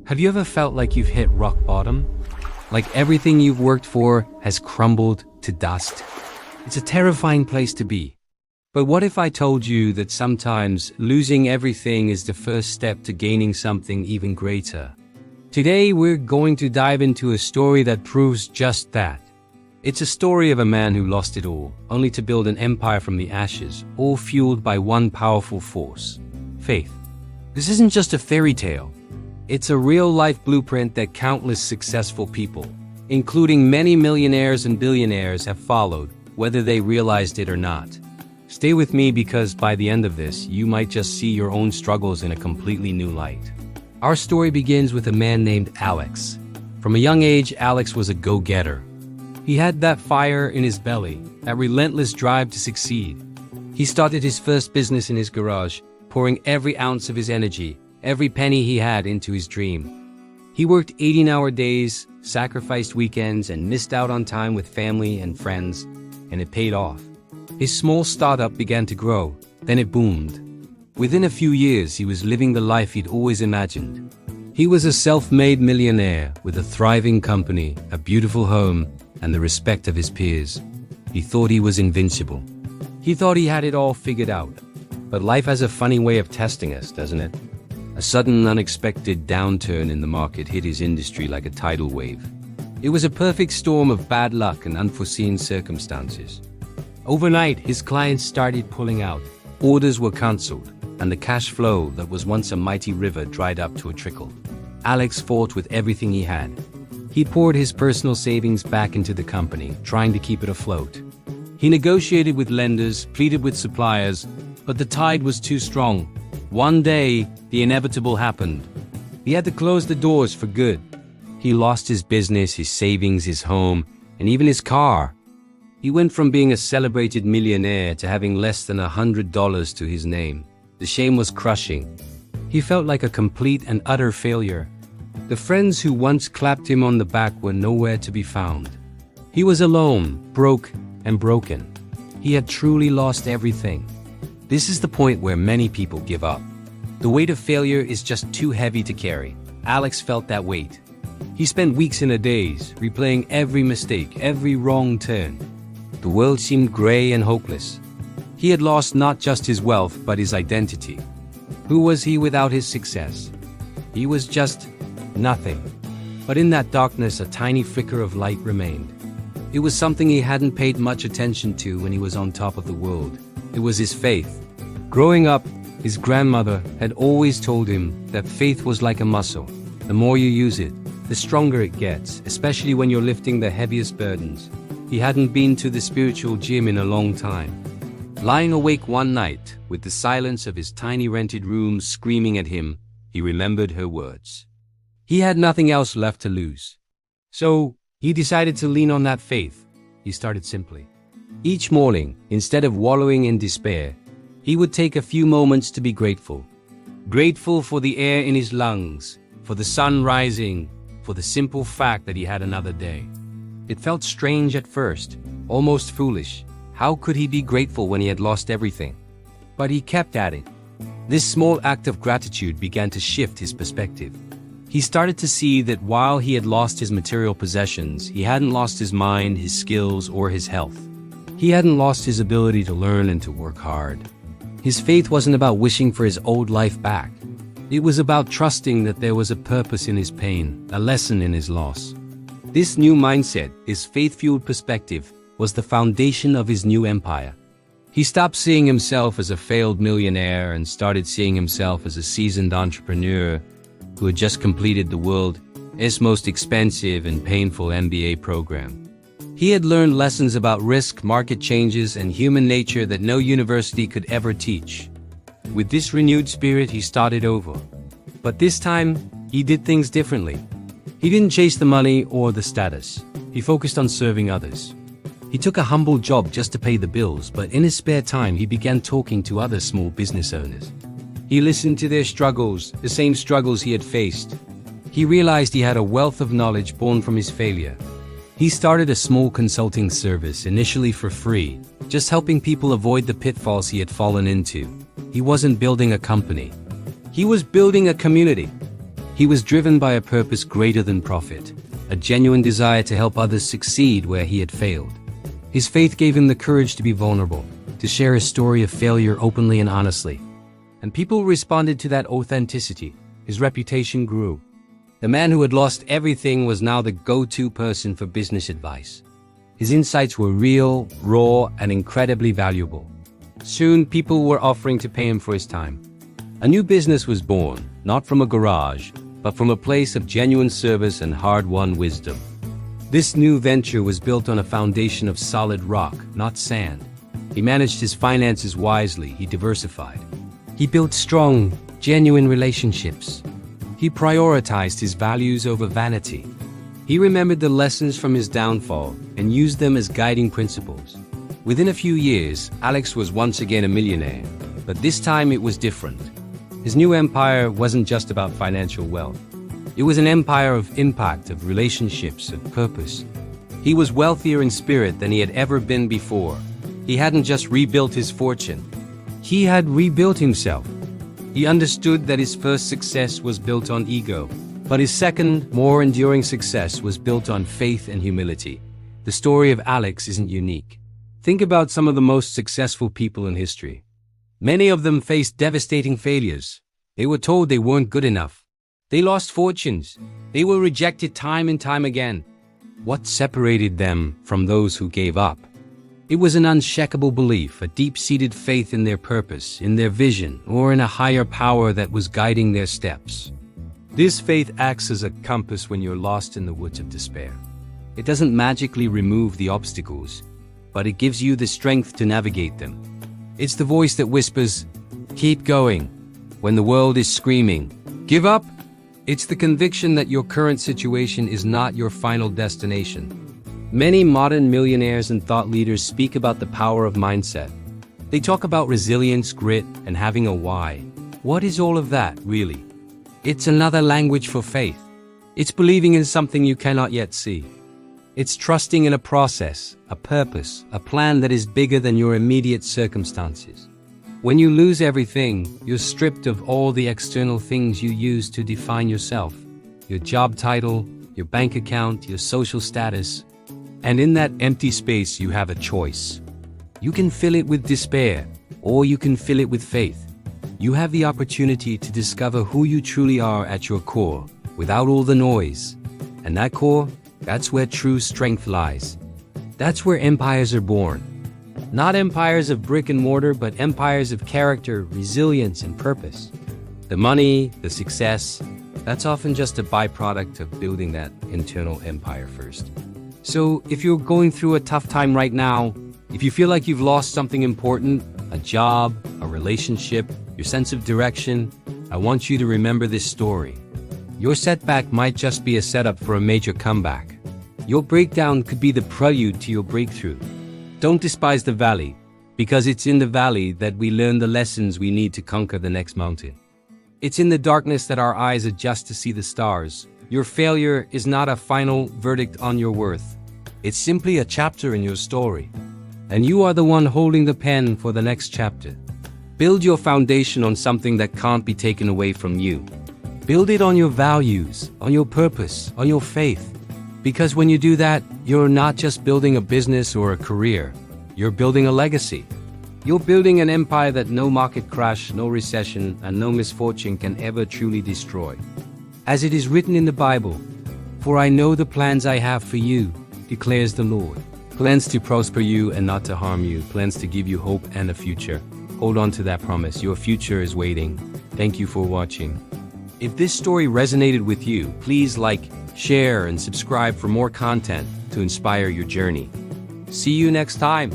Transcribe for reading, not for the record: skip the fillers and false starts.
Have you ever felt like you've hit rock bottom? Like everything you've worked for has crumbled to dust? It's a terrifying place to be. But what if I told you that sometimes losing everything is the first step to gaining something even greater? Today we're going to dive into a story that proves just that. It's a story of a man who lost it all, only to build an empire from the ashes, all fueled by one powerful force: faith. This isn't just a fairy tale. It's a real-life blueprint that countless successful people, including many millionaires and billionaires, have followed, whether they realized it or not. Stay with me because by the end of this, you might just see your own struggles in a completely new light. Our story begins with a man named Alex. From a young age, Alex was a go-getter. He had that fire in his belly, that relentless drive to succeed. He started his first business in his garage, pouring every ounce of his energy, every penny he had into his dream. He worked 18-hour days, sacrificed weekends, and missed out on time with family and friends, and it paid off. His small startup began to grow, then it boomed. Within a few years, he was living the life he'd always imagined. He was a self-made millionaire with a thriving company, a beautiful home, and the respect of his peers. He thought he was invincible. He thought he had it all figured out. But life has a funny way of testing us, doesn't it? A sudden, unexpected downturn in the market hit his industry like a tidal wave. It was a perfect storm of bad luck and unforeseen circumstances. Overnight, his clients started pulling out. Orders were cancelled, and the cash flow that was once a mighty river dried up to a trickle. Alex fought with everything he had. He poured his personal savings back into the company, trying to keep it afloat. He negotiated with lenders, pleaded with suppliers, but the tide was too strong. One day, the inevitable happened. He had to close the doors for good. He lost his business, his savings, his home, and even his car. He went from being a celebrated millionaire to having less than $100 to his name. The shame was crushing. He felt like a complete and utter failure. The friends who once clapped him on the back were nowhere to be found. He was alone, broke, and broken. He had truly lost everything. This is the point where many people give up. The weight of failure is just too heavy to carry. Alex felt that weight. He spent weeks in a daze, replaying every mistake, every wrong turn. The world seemed gray and hopeless. He had lost not just his wealth, but his identity. Who was he without his success? He was just nothing. But in that darkness, a tiny flicker of light remained. It was something he hadn't paid much attention to when he was on top of the world. It was his faith. Growing up, his grandmother had always told him that faith was like a muscle. The more you use it, the stronger it gets, especially when you're lifting the heaviest burdens. He hadn't been to the spiritual gym in a long time. Lying awake one night, with the silence of his tiny rented room screaming at him, he remembered her words. He had nothing else left to lose. So, he decided to lean on that faith. He started simply. Each morning, instead of wallowing in despair, he would take a few moments to be grateful. Grateful for the air in his lungs, for the sun rising, for the simple fact that he had another day. It felt strange at first, almost foolish. How could he be grateful when he had lost everything? But he kept at it. This small act of gratitude began to shift his perspective. He started to see that while he had lost his material possessions, he hadn't lost his mind, his skills, or his health. He hadn't lost his ability to learn and to work hard. His faith wasn't about wishing for his old life back. It was about trusting that there was a purpose in his pain, a lesson in his loss. This new mindset, his faith-fueled perspective, was the foundation of his new empire. He stopped seeing himself as a failed millionaire and started seeing himself as a seasoned entrepreneur who had just completed the world's most expensive and painful MBA program. He had learned lessons about risk, market changes, and human nature that no university could ever teach. With this renewed spirit, he started over. But this time, he did things differently. He didn't chase the money or the status. He focused on serving others. He took a humble job just to pay the bills, but in his spare time, he began talking to other small business owners. He listened to their struggles, the same struggles he had faced. He realized he had a wealth of knowledge born from his failure. He started a small consulting service, initially for free, just helping people avoid the pitfalls he had fallen into. He wasn't building a company. He was building a community. He was driven by a purpose greater than profit, a genuine desire to help others succeed where he had failed. His faith gave him the courage to be vulnerable, to share his story of failure openly and honestly. And people responded to that authenticity. His reputation grew. The man who had lost everything was now the go-to person for business advice. His insights were real, raw, and incredibly valuable. Soon, people were offering to pay him for his time. A new business was born, not from a garage, but from a place of genuine service and hard-won wisdom. This new venture was built on a foundation of solid rock, not sand. He managed his finances wisely, he diversified. He built strong, genuine relationships. He prioritized his values over vanity. He remembered the lessons from his downfall and used them as guiding principles. Within a few years, Alex was once again a millionaire, but this time it was different. His new empire wasn't just about financial wealth. It was an empire of impact, of relationships, of purpose. He was wealthier in spirit than he had ever been before. He hadn't just rebuilt his fortune. He had rebuilt himself. He understood that his first success was built on ego, but his second, more enduring success was built on faith and humility. The story of Alex isn't unique. Think about some of the most successful people in history. Many of them faced devastating failures. They were told they weren't good enough. They lost fortunes. They were rejected time and time again. What separated them from those who gave up? It was an unshakable belief, a deep-seated faith in their purpose, in their vision, or in a higher power that was guiding their steps. This faith acts as a compass when you're lost in the woods of despair. It doesn't magically remove the obstacles, but it gives you the strength to navigate them. It's the voice that whispers, "Keep going," when the world is screaming, "Give up." It's the conviction that your current situation is not your final destination. Many modern millionaires and thought leaders speak about the power of mindset. They talk about resilience, grit, and having a why. What is all of that, really? It's another language for faith. It's believing in something you cannot yet see. It's trusting in a process, a purpose, a plan that is bigger than your immediate circumstances. When you lose everything, you're stripped of all the external things you use to define yourself. Your job title, your bank account, your social status. And in that empty space, you have a choice. You can fill it with despair, or you can fill it with faith. You have the opportunity to discover who you truly are at your core, without all the noise. And that core, that's where true strength lies. That's where empires are born. Not empires of brick and mortar, but empires of character, resilience, and purpose. The money, the success, that's often just a byproduct of building that internal empire first. So if you're going through a tough time right now, if you feel like you've lost something important, a job, a relationship, your sense of direction, I want you to remember this story. Your setback might just be a setup for a major comeback. Your breakdown could be the prelude to your breakthrough. Don't despise the valley, because it's in the valley that we learn the lessons we need to conquer the next mountain. It's in the darkness that our eyes adjust to see the stars. Your failure is not a final verdict on your worth. It's simply a chapter in your story. And you are the one holding the pen for the next chapter. Build your foundation on something that can't be taken away from you. Build it on your values, on your purpose, on your faith. Because when you do that, you're not just building a business or a career. You're building a legacy. You're building an empire that no market crash, no recession, and no misfortune can ever truly destroy. As it is written in the Bible, "For I know the plans I have for you, declares the Lord. Plans to prosper you and not to harm you, plans to give you hope and a future." Hold on to that promise. Your future is waiting. Thank you for watching. If this story resonated with you, please like, share, and subscribe for more content to inspire your journey. See you next time.